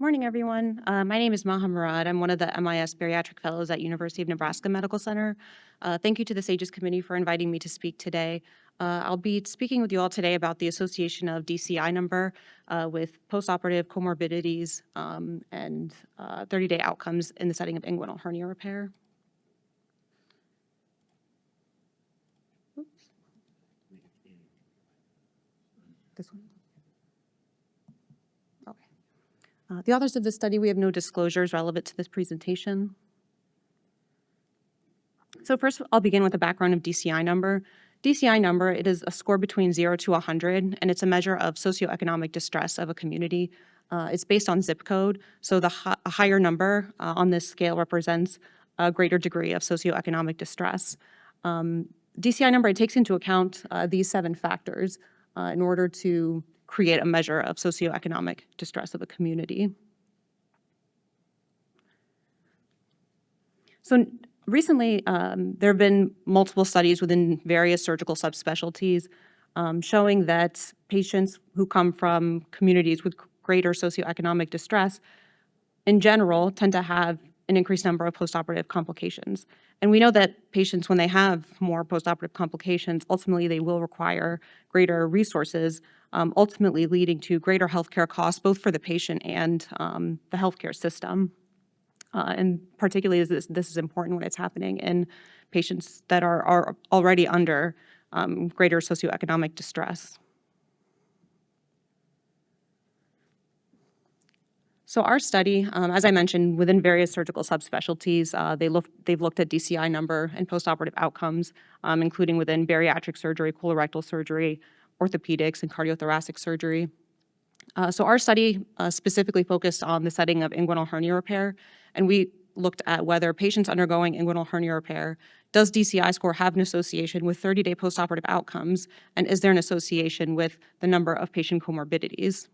Morning, everyone. My name is Maha Mourad. I'm one of the MIS Bariatric Fellows at University of Nebraska Medical Center. Thank you to the SAGES Committee for inviting me to speak today. I'll be speaking with you all today about the association of DCI number with postoperative comorbidities and 30-day outcomes in the setting of inguinal hernia repair. Oops. This one? Okay. The authors of this study, we have no disclosures relevant to this presentation. So first, I'll begin with the background of DCI number. DCI number, it is a score between 0 to 100, and it's a measure of socioeconomic distress of a community. It's based on zip code, so a higher number on this scale represents a greater degree of socioeconomic distress. DCI number, it takes into account these 7 factors in order to create a measure of socioeconomic distress of a community. So recently, there have been multiple studies within various surgical subspecialties showing that patients who come from communities with greater socioeconomic distress, in general, tend to have an increased number of postoperative complications. And we know that patients, when they have more postoperative complications, ultimately they will require greater resources, ultimately leading to greater healthcare costs, both for the patient and the healthcare system. And particularly this is important when it's happening in patients that are already under greater socioeconomic distress. So our study, as I mentioned, within various surgical subspecialties, they've looked at DCI number and postoperative outcomes, including within bariatric surgery, colorectal surgery, orthopedics, and cardiothoracic surgery. So our study specifically focused on the setting of inguinal hernia repair, and we looked at whether patients undergoing inguinal hernia repair, does DCI score have an association with 30-day postoperative outcomes, and is there an association with the number of patient comorbidities?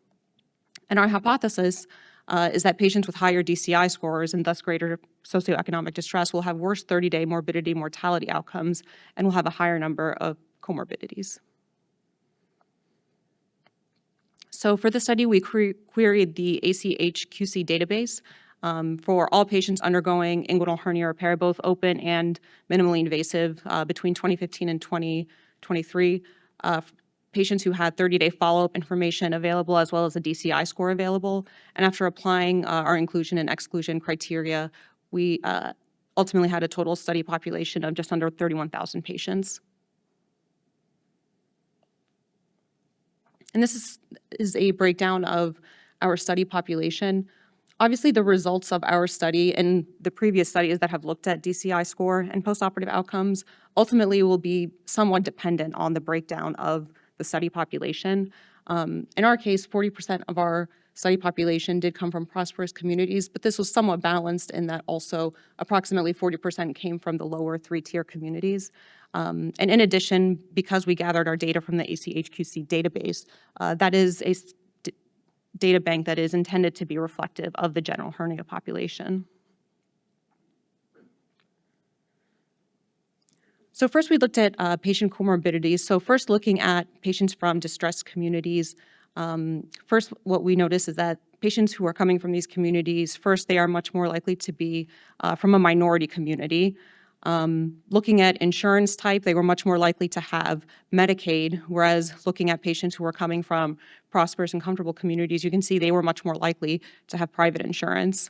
And our hypothesis is that patients with higher DCI scores and thus greater socioeconomic distress will have worse 30-day morbidity mortality outcomes and will have a higher number of comorbidities. So for the study, we queried the ACHQC database for all patients undergoing inguinal hernia repair, both open and minimally invasive, between 2015 and 2023. Patients who had 30-day follow-up information available as well as a DCI score available. And after applying our inclusion and exclusion criteria, we ultimately had a total study population of just under 31,000 patients. And this is a breakdown of our study population. Obviously, the results of our study and the previous studies that have looked at DCI score and postoperative outcomes ultimately will be somewhat dependent on the breakdown of the study population. In our case, 40% of our study population did come from prosperous communities, but this was somewhat balanced in that also approximately 40% came from the lower 3-tier communities. And in addition, because we gathered our data from the ACHQC database, that is a data bank that is intended to be reflective of the general hernia population. So first we looked at patient comorbidities. So first looking at patients from distressed communities, first what we noticed is that patients who are coming from these communities, first they are much more likely to be from a minority community. Looking at insurance type, they were much more likely to have Medicaid, whereas looking at patients who are coming from prosperous and comfortable communities, you can see they were much more likely to have private insurance.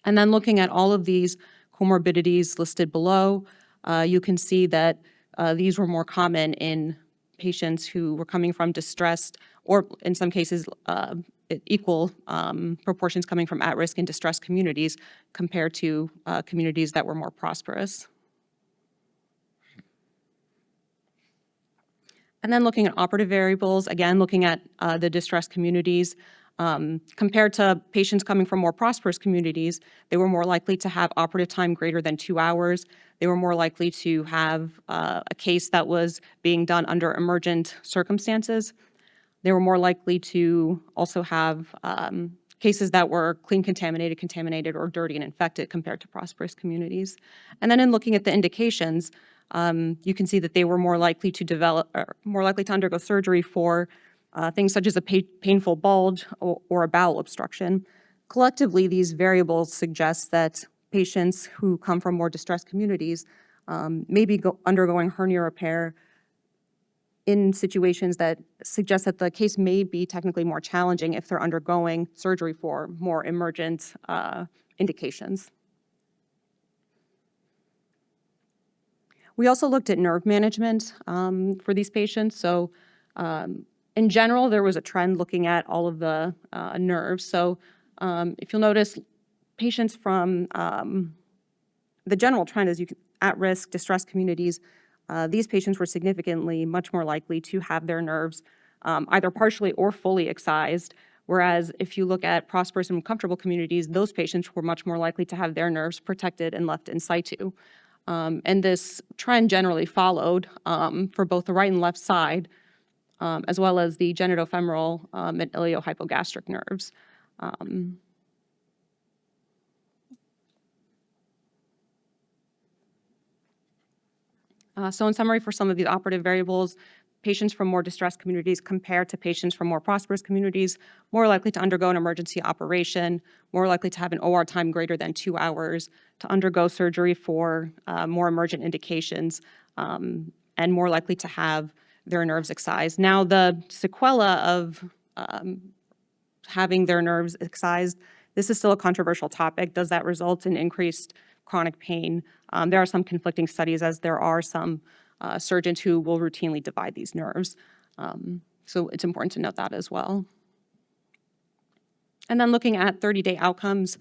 And then looking at all of these comorbidities listed below, you can see that these were more common in patients who were coming from distressed, or in some cases, equal proportions coming from at-risk and distressed communities compared to communities that were more prosperous. And then looking at operative variables, again, looking at the distressed communities, compared to patients coming from more prosperous communities, they were more likely to have operative time greater than 2 hours. They were more likely to have a case that was being done under emergent circumstances. They were more likely to also have cases that were clean contaminated, or dirty and infected compared to prosperous communities. And then in looking at the indications, you can see that they were more likely to undergo surgery for things such as a painful bulge or a bowel obstruction. Collectively, these variables suggest that patients who come from more distressed communities may be undergoing hernia repair in situations that suggest that the case may be technically more challenging if they're undergoing surgery for more emergent indications. We also looked at nerve management for these patients. So in general, there was a trend looking at all of the nerves. So if you'll notice, patients from the general trend is at-risk, distressed communities, these patients were significantly much more likely to have their nerves either partially or fully excised, whereas if you look at prosperous and comfortable communities, those patients were much more likely to have their nerves protected and left in situ. And this trend generally followed for both the right and left side, as well as the genitofemoral and iliohypogastric nerves. So in summary, for some of these operative variables, patients from more distressed communities compared to patients from more prosperous communities, more likely to undergo an emergency operation, more likely to have an OR time greater than 2 hours, to undergo surgery for more emergent indications, and more likely to have their nerves excised. Now, the sequela of having their nerves excised, this is still a controversial topic. Does that result in increased chronic pain? There are some conflicting studies, as there are some surgeons who will routinely divide these nerves. So it's important to note that as well. And then looking at 30-day outcomes,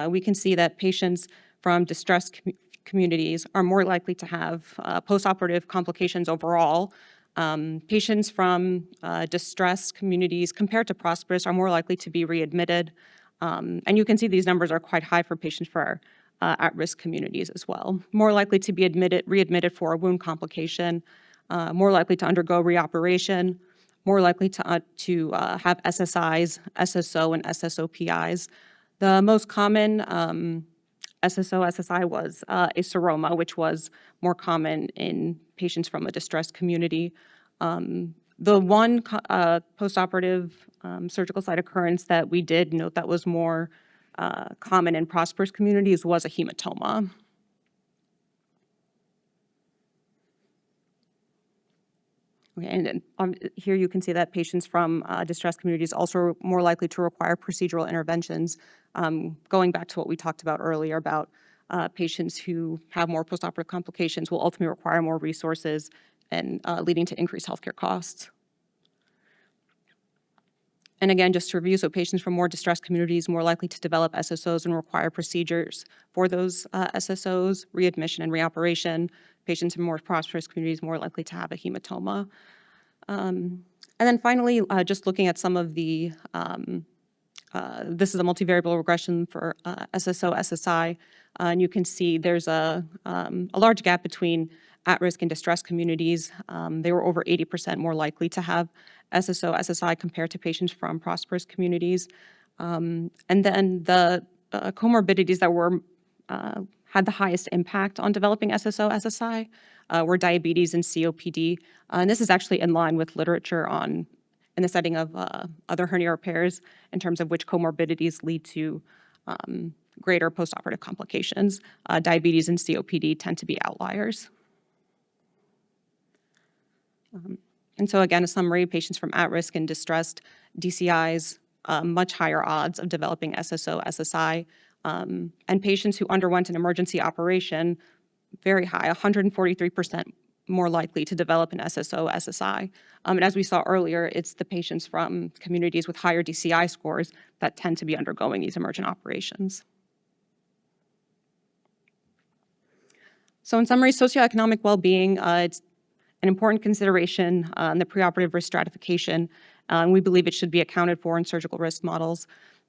we can see that patients from distressed communities are more likely to have postoperative complications overall. Patients from distressed communities compared to prosperous are more likely to be readmitted. And you can see these numbers are quite high for patients for at-risk communities as well. More likely to be readmitted for a wound complication, more likely to undergo reoperation, more likely to have SSIs, SSO, and SSOPIs. The most common SSO, SSI was a seroma, which was more common in patients from a distressed community. The one postoperative surgical site occurrence that we did note that was more common in prosperous communities was a hematoma. Okay, and here you can see that patients from distressed communities also are more likely to require procedural interventions, going back to what we talked about earlier about patients who have more postoperative complications will ultimately require more resources and leading to increased healthcare costs. And again, just to review, so patients from more distressed communities more likely to develop SSOs and require procedures for those SSOs, readmission and reoperation. Patients in more prosperous communities more likely to have a hematoma. And then finally, just looking at some of the, this is a multivariable regression for SSO, SSI, and you can see there's a large gap between at-risk and distressed communities. They were over 80% more likely to have SSO, SSI compared to patients from prosperous communities. And then the comorbidities that were had the highest impact on developing SSO, SSI were diabetes and COPD. And this is actually in line with literature in the setting of other hernia repairs in terms of which comorbidities lead to greater postoperative complications. Diabetes and COPD tend to be outliers. And so again, a summary, patients from at-risk and distressed DCIs, much higher odds of developing SSO, SSI, and patients who underwent an emergency operation, very high, 143% more likely to develop an SSO, SSI. And as we saw earlier, it's the patients from communities with higher DCI scores that tend to be undergoing these emergent operations. So in summary, socioeconomic well-being, it's an important consideration in the preoperative risk stratification, and we believe it should be accounted for in surgical risk models.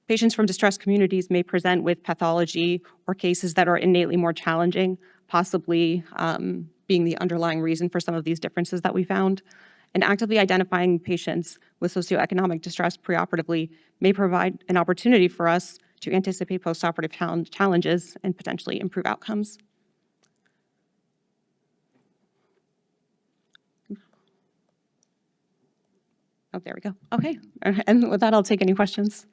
Patients from distressed communities may present with pathology or cases that are innately more challenging, possibly being the underlying reason for some of these differences that we found. And actively identifying patients with socioeconomic distress preoperatively may provide an opportunity for us to anticipate postoperative challenges and potentially improve outcomes. Oh, there we go. Okay, and with that, I'll take any questions.